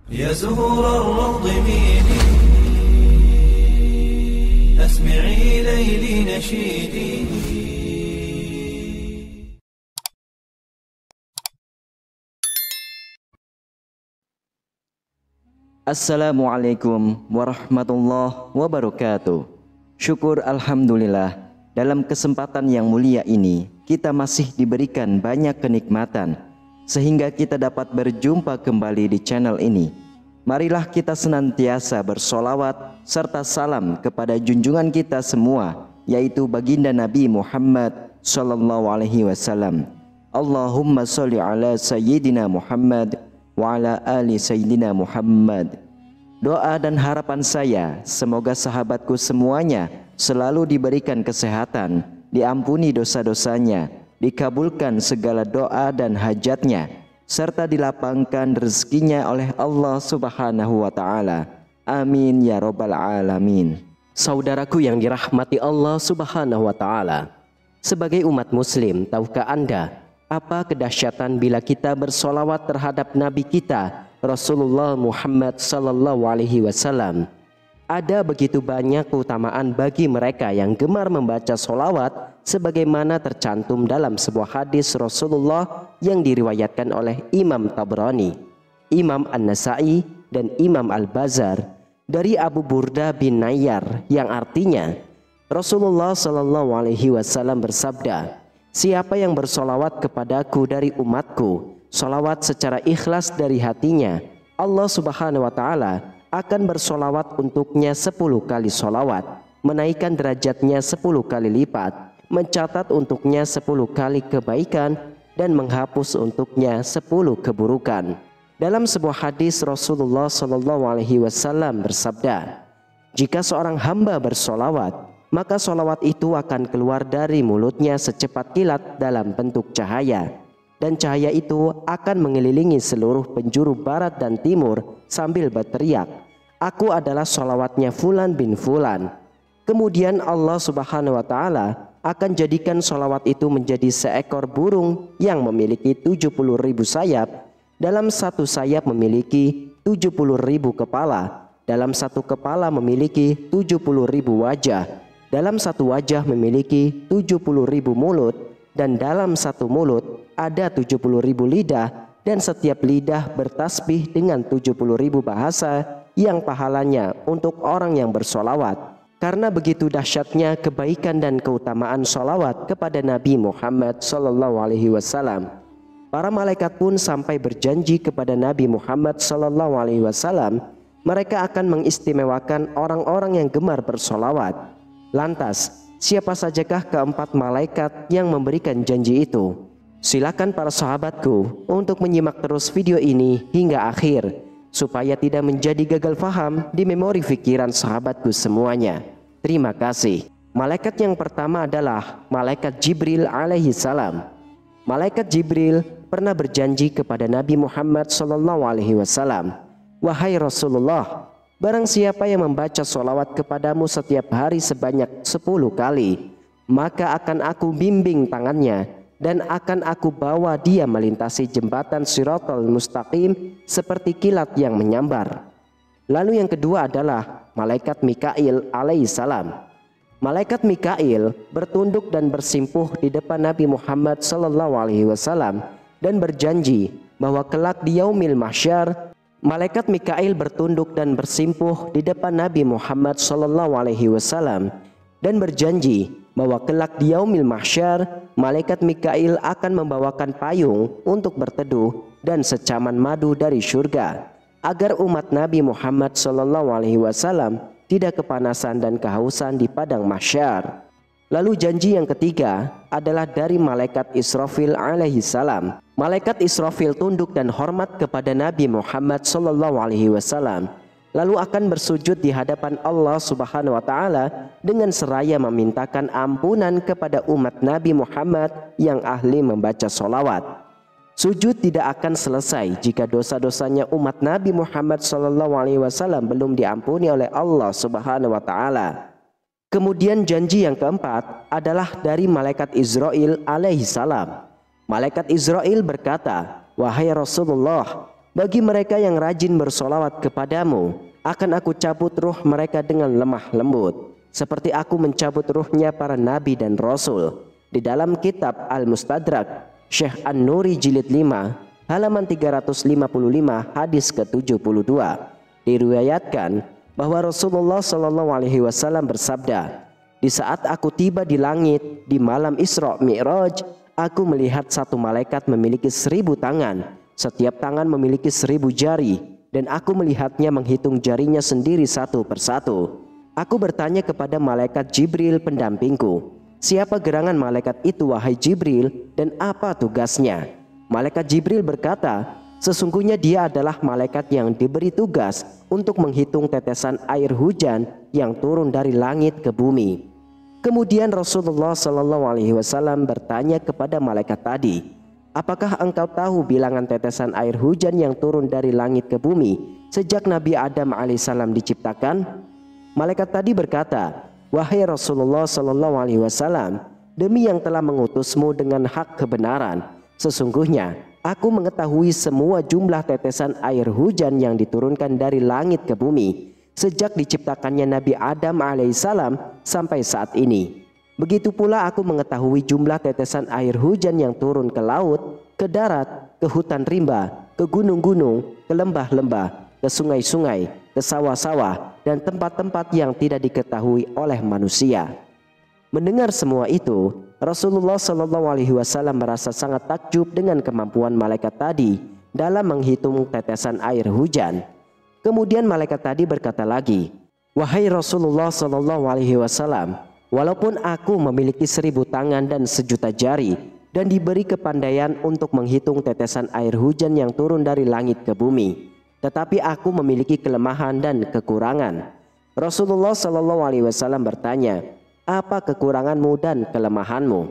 يا زهور الروض ميلي أسمعي ليلي نشيدي. Assalamualaikum warahmatullahi wabarakatuh. Syukur alhamdulillah, dalam kesempatan yang mulia ini kita masih diberikan banyak kenikmatan sehingga kita dapat berjumpa kembali di channel ini. Marilah kita senantiasa bersolawat serta salam kepada junjungan kita semua, yaitu baginda Nabi Muhammad sallallahu alaihi wasallam. Allahumma sholli ala sayyidina Muhammad wa ala ali sayyidina Muhammad. Doa dan harapan saya semoga sahabatku semuanya selalu diberikan kesehatan, diampuni dosa-dosanya, dikabulkan segala doa dan hajatnya, serta dilapangkan rezekinya oleh Allah Subhanahu wa Ta'ala. Amin ya Rabbal Alamin. Saudaraku yang dirahmati Allah Subhanahu wa Ta'ala, sebagai umat Muslim, tahukah Anda apa kedahsyatan bila kita bersolawat terhadap Nabi kita Rasulullah Muhammad sallallahu alaihi wasallam? Ada begitu banyak keutamaan bagi mereka yang gemar membaca solawat, sebagaimana tercantum dalam sebuah hadis Rasulullah yang diriwayatkan oleh Imam Tabrani, Imam An-Nasai, dan Imam Al-Bazar dari Abu Burda bin Nayyar, yang artinya Rasulullah sallallahu alaihi wasallam bersabda, "Siapa yang bersolawat kepadaku dari umatku, solawat secara ikhlas dari hatinya, Allah Subhanahu wa Ta'ala akan bersolawat untuknya 10 kali solawat, menaikkan derajatnya 10 kali lipat, mencatat untuknya 10 kali kebaikan, dan menghapus untuknya 10 keburukan." Dalam sebuah hadis Rasulullah sallallahu alaihi wasallam bersabda, "Jika seorang hamba bersolawat, maka solawat itu akan keluar dari mulutnya secepat kilat dalam bentuk cahaya, dan cahaya itu akan mengelilingi seluruh penjuru barat dan timur sambil berteriak, 'Aku adalah solawatnya Fulan bin Fulan.' Kemudian Allah Subhanahu wa Ta'ala akan jadikan solawat itu menjadi seekor burung yang memiliki 70.000 sayap. Dalam satu sayap memiliki 70.000 kepala, dalam satu kepala memiliki 70.000 wajah, dalam satu wajah memiliki 70.000 mulut, dan dalam satu mulut ada 70.000 lidah, dan setiap lidah bertasbih dengan 70.000 bahasa yang pahalanya untuk orang yang bersolawat." Karena begitu dahsyatnya kebaikan dan keutamaan solawat kepada Nabi Muhammad sallallahu alaihi wasallam, para malaikat pun sampai berjanji kepada Nabi Muhammad sallallahu alaihi wasallam, mereka akan mengistimewakan orang-orang yang gemar bersolawat. Lantas, siapa sajakah keempat malaikat yang memberikan janji itu? Silakan para sahabatku untuk menyimak terus video ini hingga akhir, supaya tidak menjadi gagal faham di memori pikiran sahabatku semuanya. Terima kasih. Malaikat yang pertama adalah Malaikat Jibril alaihi salam. Malaikat Jibril pernah berjanji kepada Nabi Muhammad sallallahu alaihi wasallam, "Wahai Rasulullah, barang siapa yang membaca solawat kepadamu setiap hari sebanyak 10 kali, maka akan aku bimbing tangannya dan akan aku bawa dia melintasi jembatan Shiratal Mustaqim seperti kilat yang menyambar." Lalu yang kedua adalah Malaikat Mikail alaihissalam. Malaikat Mikail bertunduk dan bersimpuh di depan Nabi Muhammad sallallahu alaihi wasallam dan berjanji bahwa kelak di yaumil mahsyar, Malaikat Mikail bertunduk dan bersimpuh di depan Nabi Muhammad sallallahu alaihi wasallam dan berjanji bahwa kelak di yaumil mahsyar, Malaikat Mikail akan membawakan payung untuk berteduh dan secaman madu dari surga, agar umat Nabi Muhammad sallallahu alaihi wasallam tidak kepanasan dan kehausan di padang mahsyar. Lalu janji yang ketiga adalah dari Malaikat Israfil alaihi salam. Malaikat Israfil tunduk dan hormat kepada Nabi Muhammad sallallahu alaihi wasallam, lalu akan bersujud di hadapan Allah Subhanahu wa Ta'ala dengan seraya memintakan ampunan kepada umat Nabi Muhammad yang ahli membaca solawat. Sujud tidak akan selesai jika dosa-dosanya umat Nabi Muhammad SAW belum diampuni oleh Allah Subhanahu wa Ta'ala. Kemudian janji yang keempat adalah dari Malaikat Israel alaihi salam. Malaikat Israel berkata, "Wahai Rasulullah, Bagi mereka yang rajin bersolawat kepadamu, akan aku cabut ruh mereka dengan lemah lembut, seperti aku mencabut ruhnya para nabi dan rasul. Di dalam kitab Al-Mustadrak Syekh An-Nuri jilid 5 halaman 355 hadis ke-72 diriwayatkan bahwa Rasulullah SAW bersabda, "Di saat aku tiba di langit di malam Isra Mi'raj, aku melihat satu malaikat memiliki 1000 tangan. Setiap tangan memiliki 1000 jari, dan aku melihatnya menghitung jarinya sendiri satu persatu. Aku bertanya kepada malaikat Jibril pendampingku, 'Siapa gerangan malaikat itu, wahai Jibril, dan apa tugasnya?' Malaikat Jibril berkata, 'Sesungguhnya dia adalah malaikat yang diberi tugas untuk menghitung tetesan air hujan yang turun dari langit ke bumi.' Kemudian Rasulullah SAW bertanya kepada malaikat tadi, 'Apakah engkau tahu bilangan tetesan air hujan yang turun dari langit ke bumi sejak Nabi Adam alaihissalam diciptakan?' Malaikat tadi berkata, 'Wahai Rasulullah SAW, demi yang telah mengutusmu dengan hak kebenaran, sesungguhnya aku mengetahui semua jumlah tetesan air hujan yang diturunkan dari langit ke bumi sejak diciptakannya Nabi Adam alaihissalam sampai saat ini. Begitu pula aku mengetahui jumlah tetesan air hujan yang turun ke laut, ke darat, ke hutan rimba, ke gunung-gunung, ke lembah-lembah, ke sungai-sungai, ke sawah-sawah, dan tempat-tempat yang tidak diketahui oleh manusia.' Mendengar semua itu, Rasulullah SAW merasa sangat takjub dengan kemampuan malaikat tadi dalam menghitung tetesan air hujan. Kemudian malaikat tadi berkata lagi, 'Wahai Rasulullah SAW, walaupun aku memiliki 1000 tangan dan 1.000.000 jari dan diberi kepandaian untuk menghitung tetesan air hujan yang turun dari langit ke bumi, tetapi aku memiliki kelemahan dan kekurangan.' Rasulullah SAW bertanya, 'Apa kekuranganmu dan kelemahanmu?'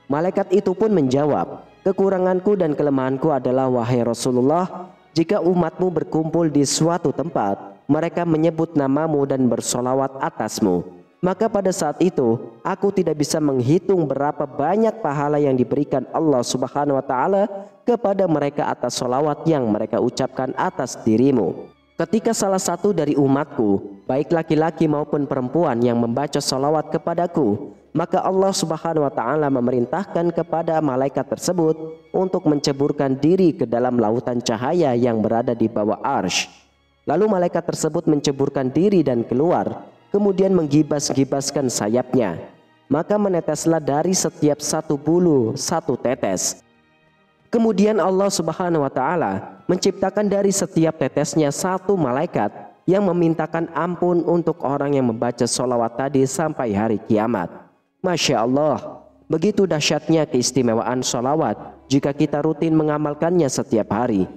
Malaikat itu pun menjawab, 'Kekuranganku dan kelemahanku adalah, wahai Rasulullah, jika umatmu berkumpul di suatu tempat, mereka menyebut namamu dan bersolawat atasmu. Maka pada saat itu aku tidak bisa menghitung berapa banyak pahala yang diberikan Allah Subhanahu wa Ta'ala kepada mereka atas solawat yang mereka ucapkan atas dirimu. Ketika salah satu dari umatku, baik laki-laki maupun perempuan, yang membaca solawat kepadaku, maka Allah Subhanahu wa Ta'ala memerintahkan kepada malaikat tersebut untuk menceburkan diri ke dalam lautan cahaya yang berada di bawah arsy. Lalu malaikat tersebut menceburkan diri dan keluar, kemudian menggibas-gibaskan sayapnya, maka meneteslah dari setiap satu bulu satu tetes. Kemudian Allah Subhanahu wa Ta'ala menciptakan dari setiap tetesnya satu malaikat yang memintakan ampun untuk orang yang membaca solawat tadi sampai hari kiamat. Masya Allah, begitu dahsyatnya keistimewaan solawat jika kita rutin mengamalkannya setiap hari.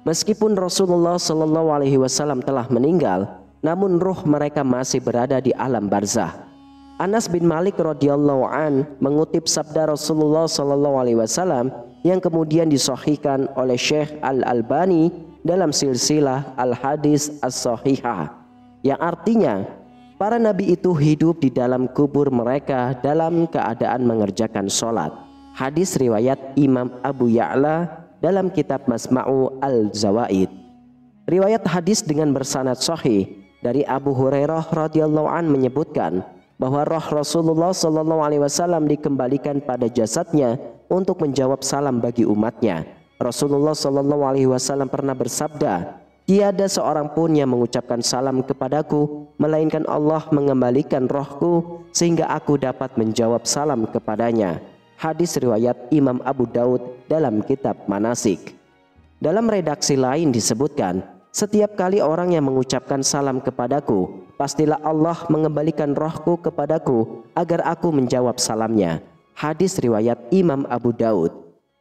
Meskipun Rasulullah SAW telah meninggal, namun ruh mereka masih berada di alam barzah. Anas bin Malik radhiyallahu an mengutip sabda Rasulullah SAW yang kemudian disahihkan oleh Syekh Al-Albani dalam silsilah Al-Hadis As-Sahihah, yang artinya para nabi itu hidup di dalam kubur mereka dalam keadaan mengerjakan sholat. Hadis riwayat Imam Abu Ya'la dalam kitab Masma'u Al-Zawaid. Riwayat hadis dengan bersanad sahih dari Abu Hurairah radhiyallahu an menyebutkan bahwa roh Rasulullah SAW dikembalikan pada jasadnya untuk menjawab salam bagi umatnya. Rasulullah SAW pernah bersabda, "Tiada seorang pun yang mengucapkan salam kepadaku melainkan Allah mengembalikan rohku sehingga aku dapat menjawab salam kepadanya." Hadis riwayat Imam Abu Daud dalam kitab Manasik. Dalam redaksi lain disebutkan, "Setiap kali orang yang mengucapkan salam kepadaku, pastilah Allah mengembalikan rohku kepadaku agar aku menjawab salamnya." Hadis riwayat Imam Abu Daud.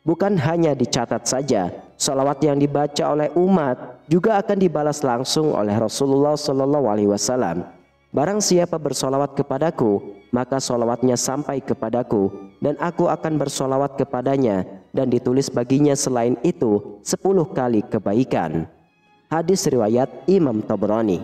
Bukan hanya dicatat saja, salawat yang dibaca oleh umat juga akan dibalas langsung oleh Rasulullah SAW. Barang siapa bersolawat kepadaku, maka solawatnya sampai kepadaku, dan aku akan bersolawat kepadanya, dan ditulis baginya selain itu 10 kali kebaikan. Hadis riwayat Imam Tabrani.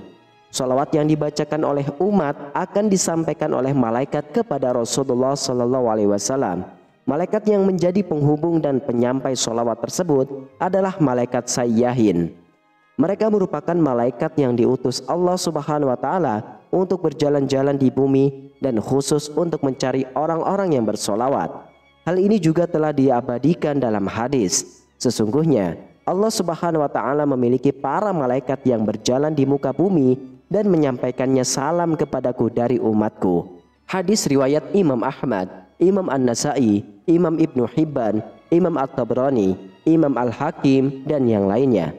Salawat yang dibacakan oleh umat akan disampaikan oleh malaikat kepada Rasulullah SAW, Malaikat yang menjadi penghubung dan penyampai sholawat tersebut adalah malaikat sayyahin. Mereka merupakan malaikat yang diutus Allah Subhanahu wa Ta'ala untuk berjalan-jalan di bumi dan khusus untuk mencari orang-orang yang bersolawat. Hal ini juga telah diabadikan dalam hadis. Sesungguhnya Allah Subhanahu wa Ta'ala memiliki para malaikat yang berjalan di muka bumi dan menyampaikannya salam kepadaku dari umatku. Hadis riwayat Imam Ahmad, Imam An-Nasai, Imam Ibnu Hibban, Imam At-Tabrani, Imam Al-Hakim, dan yang lainnya.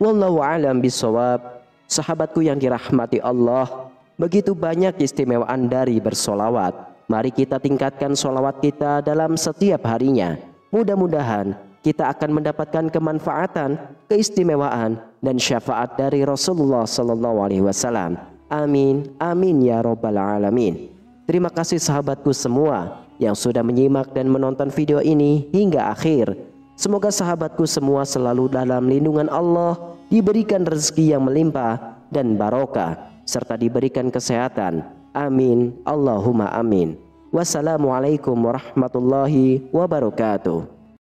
Wallahu a'lam bishawab. Sahabatku yang dirahmati Allah, begitu banyak keistimewaan dari bersolawat. Mari kita tingkatkan solawat kita dalam setiap harinya. Mudah-mudahan kita akan mendapatkan kemanfaatan, keistimewaan, dan syafaat dari Rasulullah SAW. Amin, amin ya Rabbal Alamin. Terima kasih sahabatku semua yang sudah menyimak dan menonton video ini hingga akhir. Semoga sahabatku semua selalu dalam lindungan Allah, diberikan rezeki yang melimpah dan barokah, serta diberikan kesehatan. Amin, Allahumma amin. Wassalamualaikum warahmatullahi wabarakatuh.